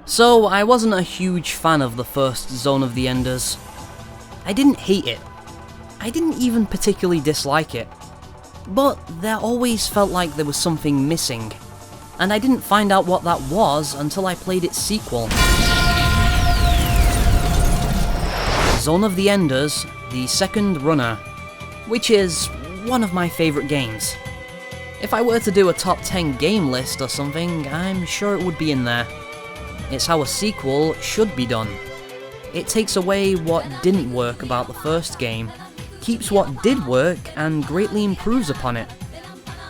So I wasn't a huge fan of the first Zone of the Enders. I didn't hate it. I didn't even particularly dislike it. But there always felt like there was something missing, and I didn't find out what that was until I played its sequel. Zone of the Enders, the Second Runner, which is one of my favourite games. If I were to do a top 10 game list or something, I'm sure it would be in there. It's how a sequel should be done. It takes away what didn't work about the first game, keeps what did work, and greatly improves upon it.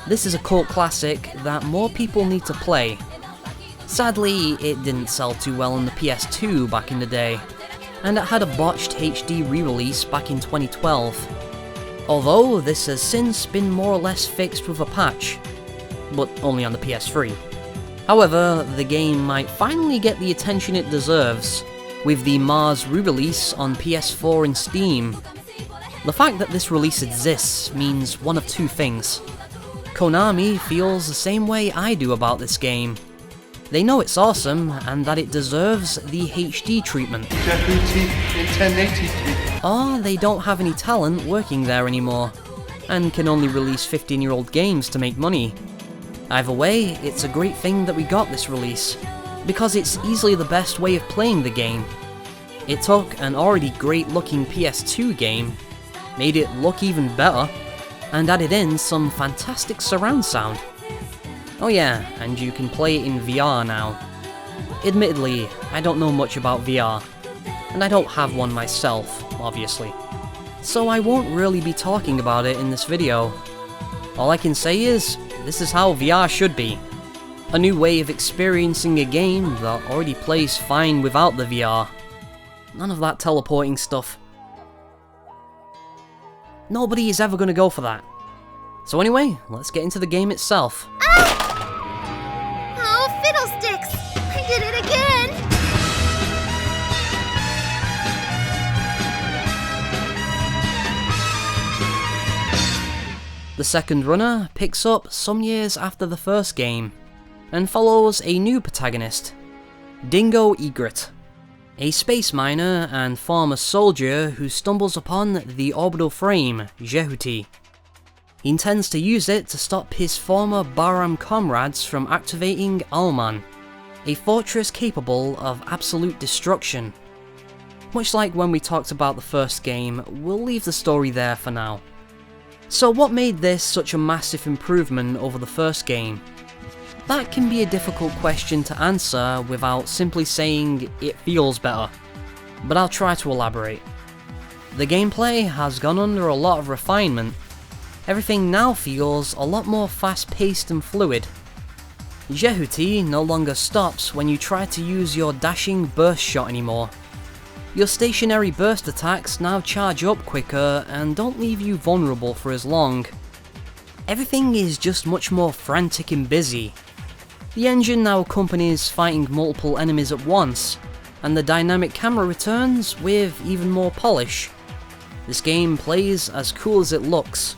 This is a cult classic that more people need to play. Sadly, it didn't sell too well on the PS2 back in the day, and it had a botched HD re-release back in 2012. Although this has since been more or less fixed with a patch, but only on the PS3. However, the game might finally get the attention it deserves, with the Mars re-release on PS4 and Steam. The fact that this release exists means one of two things. Konami feels the same way I do about this game. They know it's awesome, and that it deserves the HD treatment. Or they don't have any talent working there anymore, and can only release 15-year-old games to make money. Either way, it's a great thing that we got this release, because it's easily the best way of playing the game. It took an already great looking PS2 game, made it look even better, and added in some fantastic surround sound. Oh yeah, and you can play it in VR now. Admittedly, I don't know much about VR, and I don't have one myself, obviously, so I won't really be talking about it in this video. All I can say is, this is how VR should be. A new way of experiencing a game that already plays fine without the VR. None of that teleporting stuff. Nobody is ever gonna go for that. So anyway, let's get into the game itself. Ah! Oh, fiddlesticks! I did it again! The Second Runner picks up some years after the first game, and follows a new protagonist, Dingo Egret, a space miner and former soldier who stumbles upon the orbital frame, Jehuti. He intends to use it to stop his former Bahram comrades from activating Alman, a fortress capable of absolute destruction. Much like when we talked about the first game, we'll leave the story there for now. So what made this such a massive improvement over the first game? That can be a difficult question to answer without simply saying it feels better, but I'll try to elaborate. The gameplay has gone under a lot of refinement. Everything now feels a lot more fast-paced and fluid. Jehuti no longer stops when you try to use your dashing burst shot anymore. Your stationary burst attacks now charge up quicker and don't leave you vulnerable for as long. Everything is just much more frantic and busy. The engine now accompanies fighting multiple enemies at once, and the dynamic camera returns with even more polish. This game plays as cool as it looks.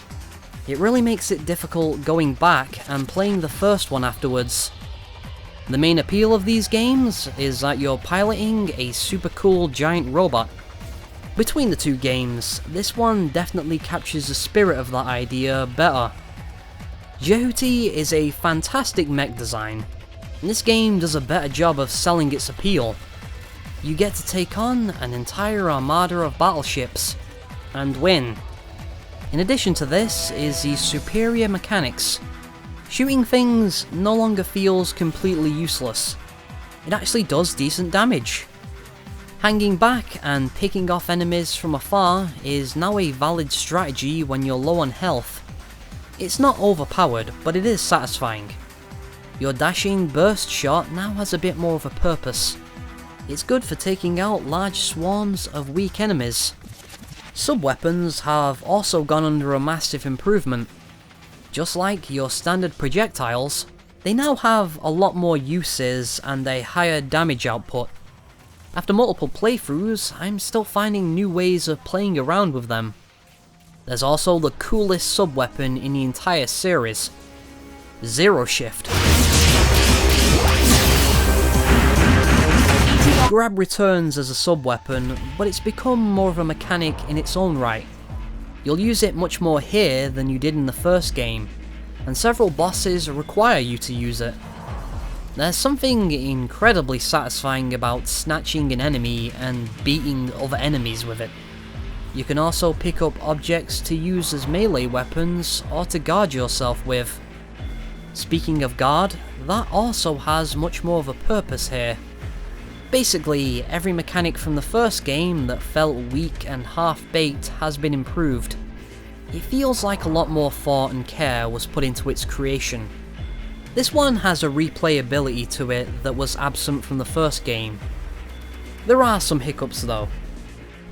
It really makes it difficult going back and playing the first one afterwards. The main appeal of these games is that you're piloting a super cool giant robot. Between the two games, this one definitely captures the spirit of that idea better. Jehuti is a fantastic mech design, and this game does a better job of selling its appeal. You get to take on an entire armada of battleships, and win. In addition to this is the superior mechanics. Shooting things no longer feels completely useless. It actually does decent damage. Hanging back and picking off enemies from afar is now a valid strategy when you're low on health. It's not overpowered, but it is satisfying. Your dashing burst shot now has a bit more of a purpose. It's good for taking out large swarms of weak enemies. Sub-weapons have also gone under a massive improvement. Just like your standard projectiles, they now have a lot more uses and a higher damage output. After multiple playthroughs, I'm still finding new ways of playing around with them. There's also the coolest sub-weapon in the entire series, Zero Shift. Grab returns as a sub-weapon, but it's become more of a mechanic in its own right. You'll use it much more here than you did in the first game, and several bosses require you to use it. There's something incredibly satisfying about snatching an enemy and beating other enemies with it. You can also pick up objects to use as melee weapons or to guard yourself with. Speaking of guard, that also has much more of a purpose here. Basically, every mechanic from the first game that felt weak and half-baked has been improved. It feels like a lot more thought and care was put into its creation. This one has a replayability to it that was absent from the first game. There are some hiccups though.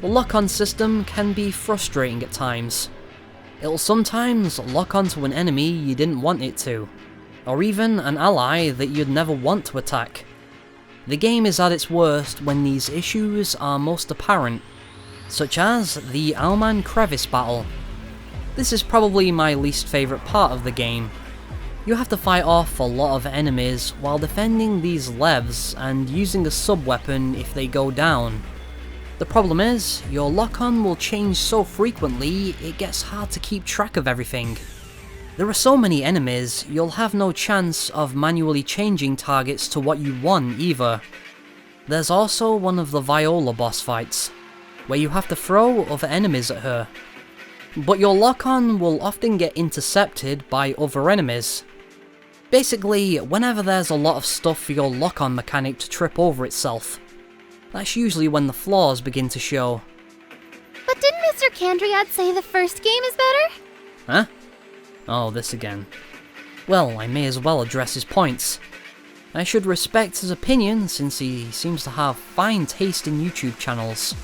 The lock-on system can be frustrating at times. It'll sometimes lock onto an enemy you didn't want it to, or even an ally that you'd never want to attack. The game is at its worst when these issues are most apparent, such as the Alman Crevice battle. This is probably my least favourite part of the game. You have to fight off a lot of enemies while defending these levs and using a sub-weapon if they go down. The problem is, your lock-on will change so frequently it gets hard to keep track of everything. There are so many enemies, you'll have no chance of manually changing targets to what you want either. There's also one of the Viola boss fights, where you have to throw other enemies at her. But your lock-on will often get intercepted by other enemies. Basically, whenever there's a lot of stuff for your lock-on mechanic to trip over itself, that's usually when the flaws begin to show. But didn't Mr. Candriad say the first game is better? Huh? Oh, this again. Well, I may as well address his points. I should respect his opinion since he seems to have fine taste in YouTube channels.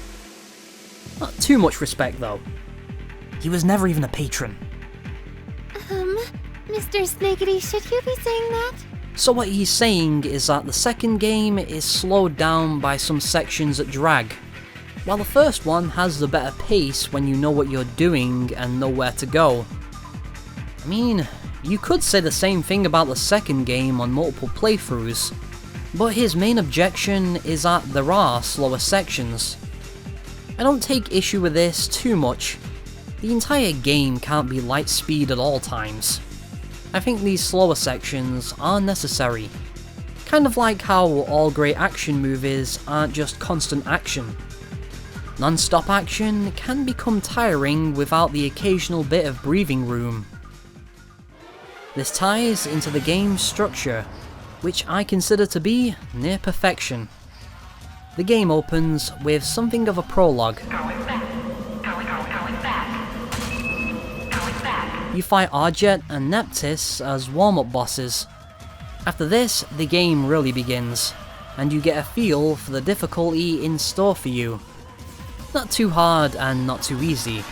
Not too much respect though. He was never even a patron. Mr. Snakeity, should you be saying that? So what he's saying is that the second game is slowed down by some sections that drag, while the first one has the better pace when you know what you're doing and know where to go. I mean, you could say the same thing about the second game on multiple playthroughs, but his main objection is that there are slower sections. I don't take issue with this too much. The entire game can't be light speed at all times. I think these slower sections are necessary. Kind of like how all great action movies aren't just constant action. Non-stop action can become tiring without the occasional bit of breathing room. This ties into the game's structure, which I consider to be near perfection. The game opens with something of a prologue. You fight Arjet and Neptis as warm-up bosses. After this, the game really begins, and you get a feel for the difficulty in store for you. Not too hard and not too easy.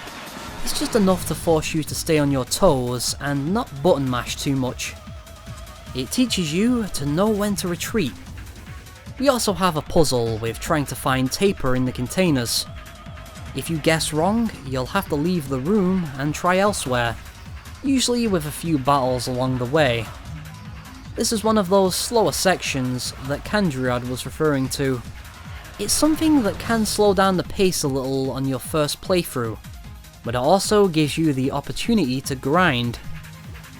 It's just enough to force you to stay on your toes and not button mash too much. It teaches you to know when to retreat. We also have a puzzle with trying to find Taper in the containers. If you guess wrong, you'll have to leave the room and try elsewhere, usually with a few battles along the way. This is one of those slower sections that Candriad was referring to. It's something that can slow down the pace a little on your first playthrough, but it also gives you the opportunity to grind.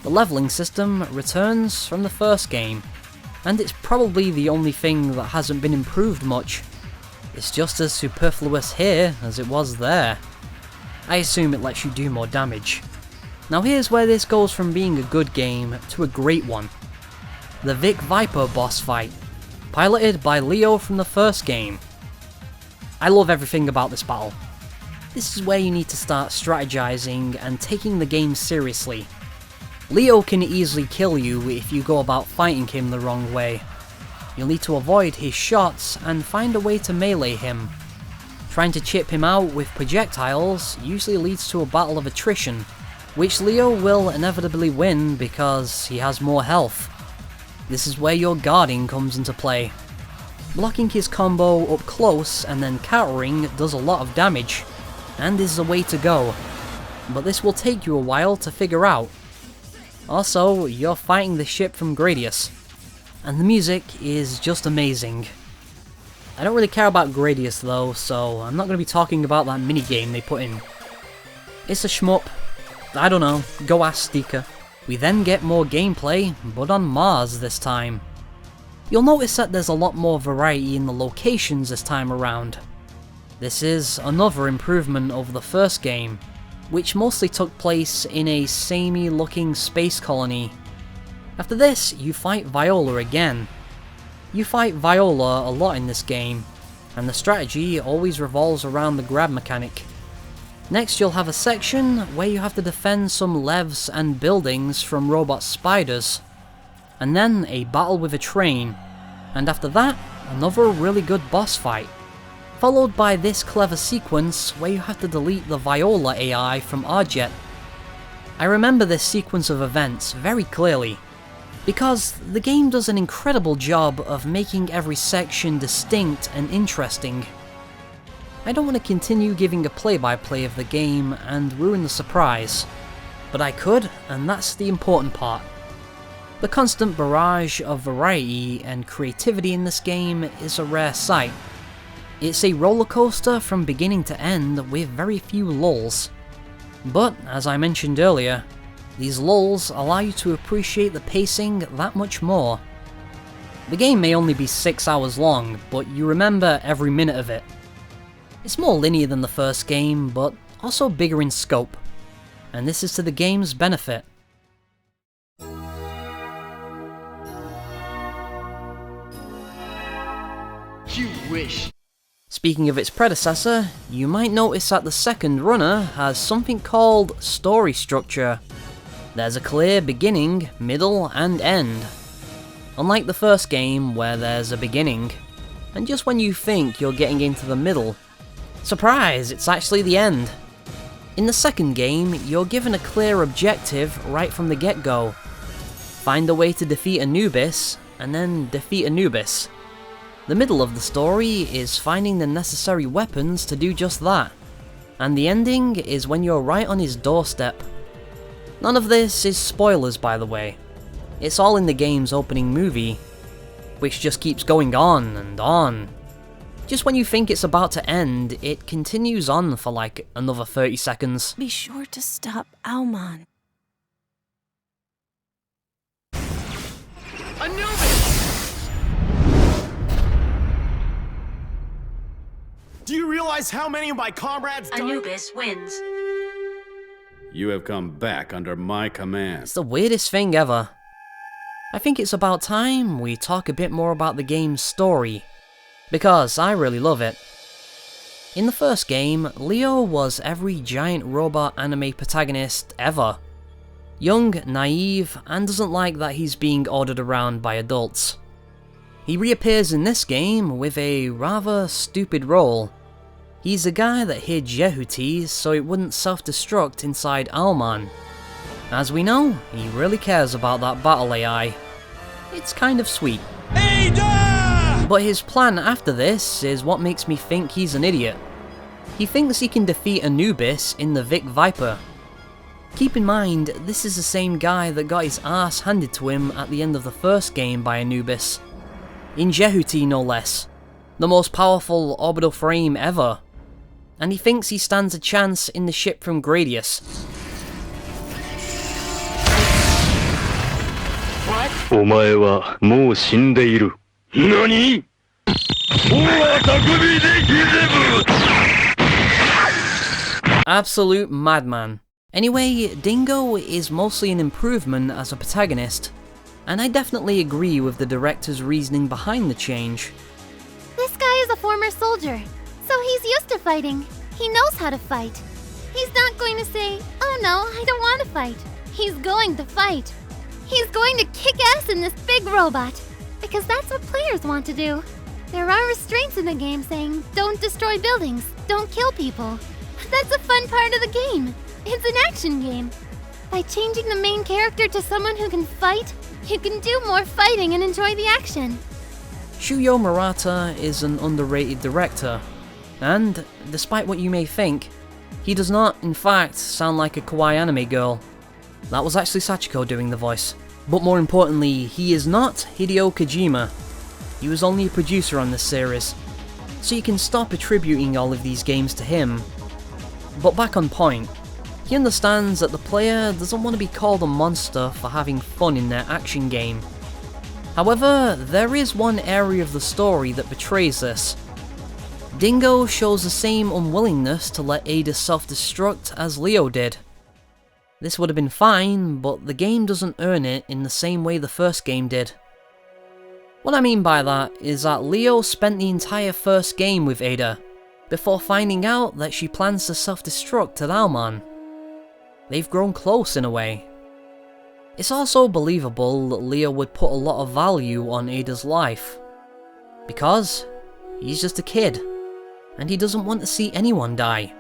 The leveling system returns from the first game, and it's probably the only thing that hasn't been improved much. It's just as superfluous here as it was there. I assume it lets you do more damage. Now here's where this goes from being a good game to a great one. The Vic Viper boss fight, piloted by Leo from the first game. I love everything about this battle. This is where you need to start strategizing and taking the game seriously. Leo can easily kill you if you go about fighting him the wrong way. You'll need to avoid his shots and find a way to melee him. Trying to chip him out with projectiles usually leads to a battle of attrition, which Leo will inevitably win because he has more health. This is where your guarding comes into play. Blocking his combo up close and then countering does a lot of damage, and is the way to go, but this will take you a while to figure out. Also, you're fighting the ship from Gradius, and the music is just amazing. I don't really care about Gradius though, so I'm not going to be talking about that minigame they put in. It's a shmup. I don't know, go ask Stika. We then get more gameplay, but on Mars this time. You'll notice that there's a lot more variety in the locations this time around. This is another improvement over the first game, which mostly took place in a samey looking space colony. After this, you fight Viola again. You fight Viola a lot in this game, and the strategy always revolves around the grab mechanic. Next you'll have a section where you have to defend some levs and buildings from robot spiders, and then a battle with a train, and after that, another really good boss fight, followed by this clever sequence where you have to delete the Viola AI from Arjet. I remember this sequence of events very clearly, because the game does an incredible job of making every section distinct and interesting. I don't want to continue giving a play-by-play of the game and ruin the surprise, but I could, and that's the important part. The constant barrage of variety and creativity in this game is a rare sight. It's a roller coaster from beginning to end with very few lulls. But, as I mentioned earlier, these lulls allow you to appreciate the pacing that much more. The game may only be 6 hours long, but you remember every minute of it. It's more linear than the first game, but also bigger in scope, and this is to the game's benefit. You wish. Speaking of its predecessor, you might notice that the second runner has something called story structure. There's a clear beginning, middle, and end. Unlike the first game, where there's a beginning, and just when you think you're getting into the middle, surprise, it's actually the end. In the second game, you're given a clear objective right from the get-go. Find a way to defeat Anubis, and then defeat Anubis. The middle of the story is finding the necessary weapons to do just that, and the ending is when you're right on his doorstep. None of this is spoilers, by the way. It's all in the game's opening movie, which just keeps going on and on. Just when you think it's about to end, it continues on for like another 30 seconds. Be sure to stop Alman. Anubis! Do you realize how many of my comrades died? Anubis wins. You have come back under my command. It's the weirdest thing ever. I think it's about time we talk a bit more about the game's story, because I really love it. In the first game, Leo was every giant robot anime protagonist ever. Young, naive, and doesn't like that he's being ordered around by adults. He reappears in this game with a rather stupid role. He's a guy that hid Jehuti so it wouldn't self-destruct inside Alman. As we know, he really cares about that battle AI. It's kind of sweet. But his plan after this is what makes me think he's an idiot. He thinks he can defeat Anubis in the Vic Viper. Keep in mind, this is the same guy that got his ass handed to him at the end of the first game by Anubis. In Jehuti no less. The most powerful orbital frame ever. And he thinks he stands a chance in the ship from Gradius. What? お前はもう死んでいる。何? Absolute madman. Anyway, Dingo is mostly an improvement as a protagonist, and I definitely agree with the director's reasoning behind the change. This guy is a former soldier, so he's used to fighting. He knows how to fight. He's not going to say, oh no, I don't want to fight. He's going to fight. He's going to kick ass in this big robot, because that's what players want to do. There are restraints in the game saying, don't destroy buildings, don't kill people. But that's a fun part of the game. It's an action game. By changing the main character to someone who can fight, you can do more fighting and enjoy the action. Shuyo Murata is an underrated director, and, despite what you may think, he does not, in fact, sound like a kawaii anime girl. That was actually Sachiko doing the voice. But more importantly, he is not Hideo Kojima. He was only a producer on this series. so you can stop attributing all of these games to him. But back on point, he understands that the player doesn't want to be called a monster for having fun in their action game. However, there is one area of the story that betrays this. Dingo shows the same unwillingness to let Ada self-destruct as Leo did. This would have been fine, but the game doesn't earn it in the same way the first game did. What I mean by that is that Leo spent the entire first game with Ada, before finding out that she plans to self-destruct at Alman. They've grown close in a way. It's also believable that Leo would put a lot of value on Ada's life, because he's just a kid, and he doesn't want to see anyone die,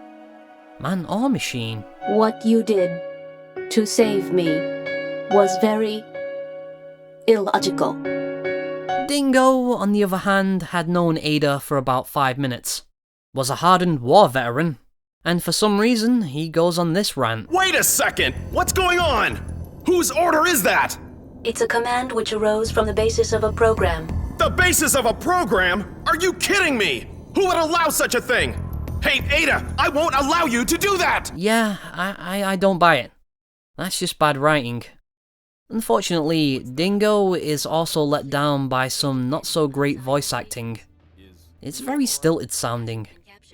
man or machine. What you did to save me was very illogical. Dingo, on the other hand, had known Ada for about 5 minutes, was a hardened war veteran, and for some reason, he goes on this rant. Wait a second! What's going on? Whose order is that? It's a command which arose from the basis of a program. The basis of a program? Are you kidding me? Who would allow such a thing? Hey, Ada, I won't allow you to do that! Yeah, I don't buy it. That's just bad writing. Unfortunately, Dingo is also let down by some not so great voice acting. It's very stilted sounding.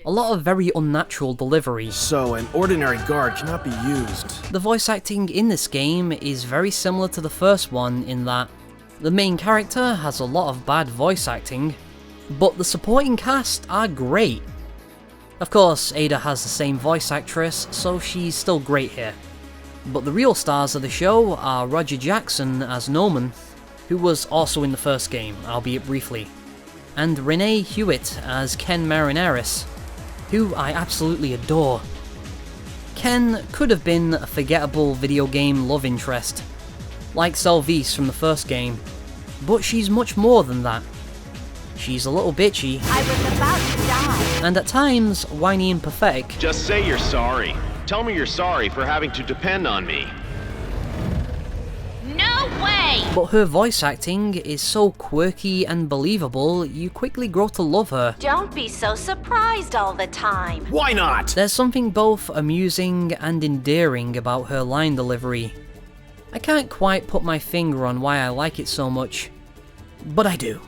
A lot of very unnatural delivery. So, an ordinary guard cannot be used. The voice acting in this game is very similar to the first one in that the main character has a lot of bad voice acting, but the supporting cast are great. Of course, Ada has the same voice actress, so she's still great here. But the real stars of the show are Roger Jackson as Norman, who was also in the first game, albeit briefly, and Renee Hewitt as Ken Marinaris, who I absolutely adore. Ken could have been a forgettable video game love interest, like Selvice from the first game, but she's much more than that. She's a little bitchy, I was about to die. and at times whiny and pathetic. Just say you're sorry. Tell me you're sorry for having to depend on me. No way! But her voice acting is so quirky and believable, you quickly grow to love her. Don't be so surprised all the time. Why not? There's something both amusing and endearing about her line delivery. I can't quite put my finger on why I like it so much, but I do.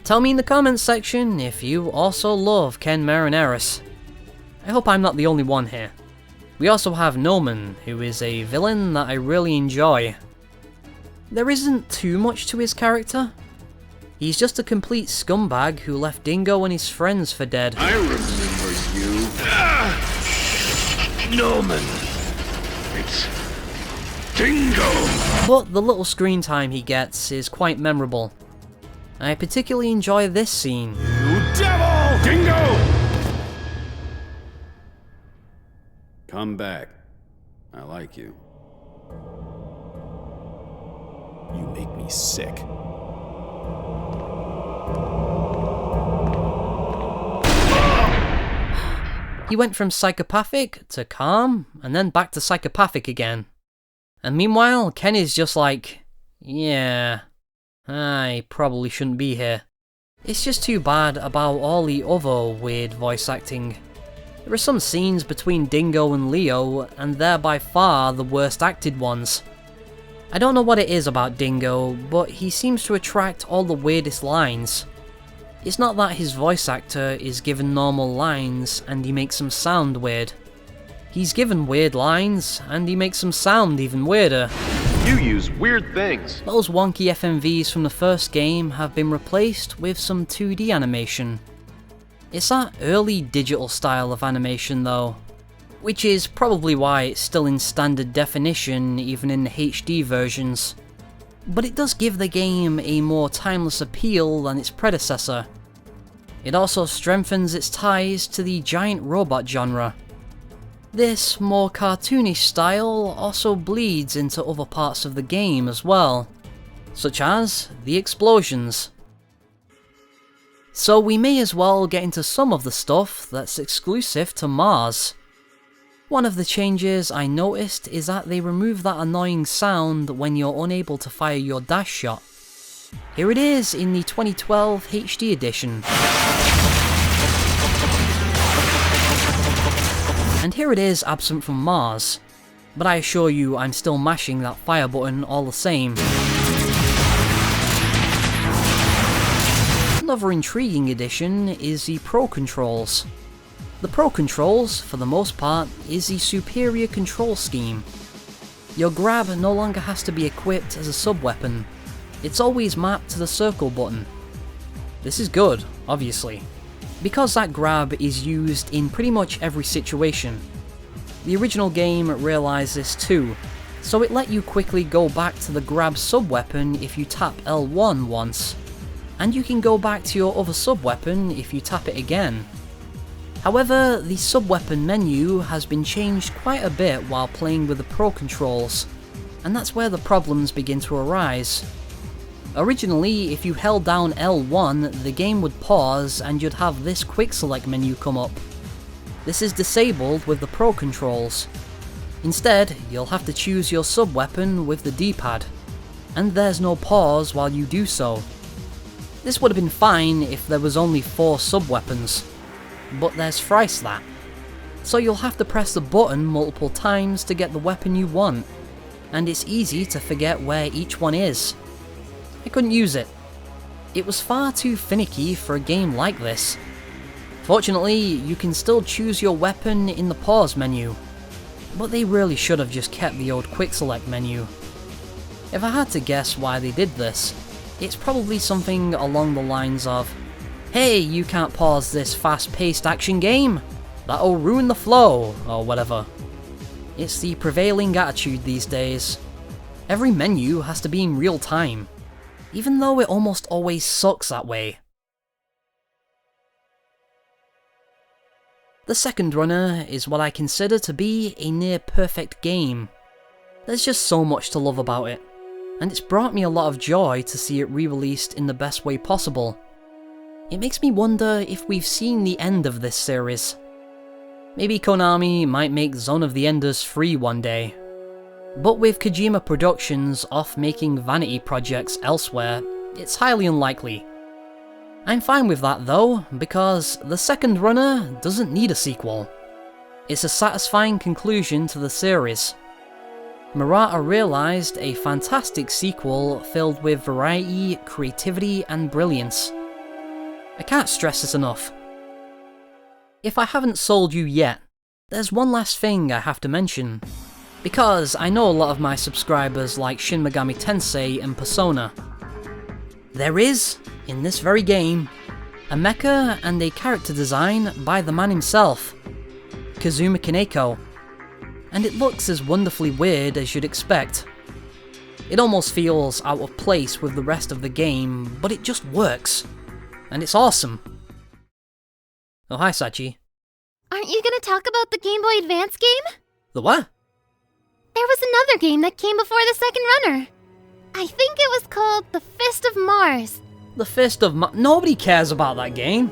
Tell me in the comments section if you also love Ken Marinaris. I hope I'm not the only one here. We also have Norman, who is a villain that I really enjoy. There isn't too much to his character. He's just a complete scumbag who left Dingo and his friends for dead. I remember you. Norman. It's Dingo. But the little screen time he gets is quite memorable. I particularly enjoy this scene. You devil! Dingo! Come back. I like you. You make me sick. He went from psychopathic to calm, and then back to psychopathic again. And meanwhile, Ken is just like, yeah, I probably shouldn't be here. It's just too bad about all the other weird voice acting. There are some scenes between Dingo and Leo, and they're by far the worst acted ones. I don't know what it is about Dingo, but he seems to attract all the weirdest lines. It's not that his voice actor is given normal lines and he makes them sound weird. He's given weird lines and he makes them sound even weirder. You use weird things. Those wonky FMVs from the first game have been replaced with some 2D animation. It's that early digital style of animation though, which is probably why it's still in standard definition even in the HD versions. But it does give the game a more timeless appeal than its predecessor. It also strengthens its ties to the giant robot genre. This more cartoonish style also bleeds into other parts of the game as well, such as the explosions. So we may as well get into some of the stuff that's exclusive to Mars. One of the changes I noticed is that they remove that annoying sound when you're unable to fire your dash shot. Here it is in the 2012 HD edition. And here it is absent from Mars, but I assure you I'm still mashing that fire button all the same. Another intriguing addition is the Pro Controls. The Pro Controls, for the most part, is the superior control scheme. Your grab no longer has to be equipped as a sub-weapon, it's always mapped to the circle button. This is good, obviously, because that grab is used in pretty much every situation. The original game realised this too, so it let you quickly go back to the grab sub-weapon if you tap L1 once, and you can go back to your other sub-weapon if you tap it again. However, the sub-weapon menu has been changed quite a bit while playing with the Pro Controls, and that's where the problems begin to arise. Originally, if you held down L1, the game would pause and you'd have this quick select menu come up. This is disabled with the Pro Controls. Instead, you'll have to choose your sub-weapon with the D-pad, and there's no pause while you do so. This would have been fine if there was only 4 sub-weapons, but there's thrice that. So you'll have to press the button multiple times to get the weapon you want, and it's easy to forget where each one is. I couldn't use it. It was far too finicky for a game like this. Fortunately, you can still choose your weapon in the pause menu, but they really should have just kept the old quick select menu. If I had to guess why they did this, it's probably something along the lines of, "Hey, you can't pause this fast-paced action game? That'll ruin the flow," or whatever. It's the prevailing attitude these days. Every menu has to be in real time, even though it almost always sucks that way. The second runner is what I consider to be a near-perfect game. There's just so much to love about it, and it's brought me a lot of joy to see it re-released in the best way possible. It makes me wonder if we've seen the end of this series. Maybe Konami might make Zone of the Enders free one day. But with Kojima Productions off making vanity projects elsewhere, it's highly unlikely. I'm fine with that though, because the second runner doesn't need a sequel. It's a satisfying conclusion to the series. Murata realised a fantastic sequel filled with variety, creativity and brilliance. I can't stress this enough. If I haven't sold you yet, there's one last thing I have to mention. Because I know a lot of my subscribers like Shin Megami Tensei and Persona. There is, in this very game, a mecha and a character design by the man himself, Kazuma Kaneko. And it looks as wonderfully weird as you'd expect. It almost feels out of place with the rest of the game, but it just works. And it's awesome. Oh, hi, Sachi. Aren't you gonna talk about the Game Boy Advance game? The what? There was another game that came before the second runner. I think it was called The Fist of Mars. The Fist of Mars? Nobody cares about that game.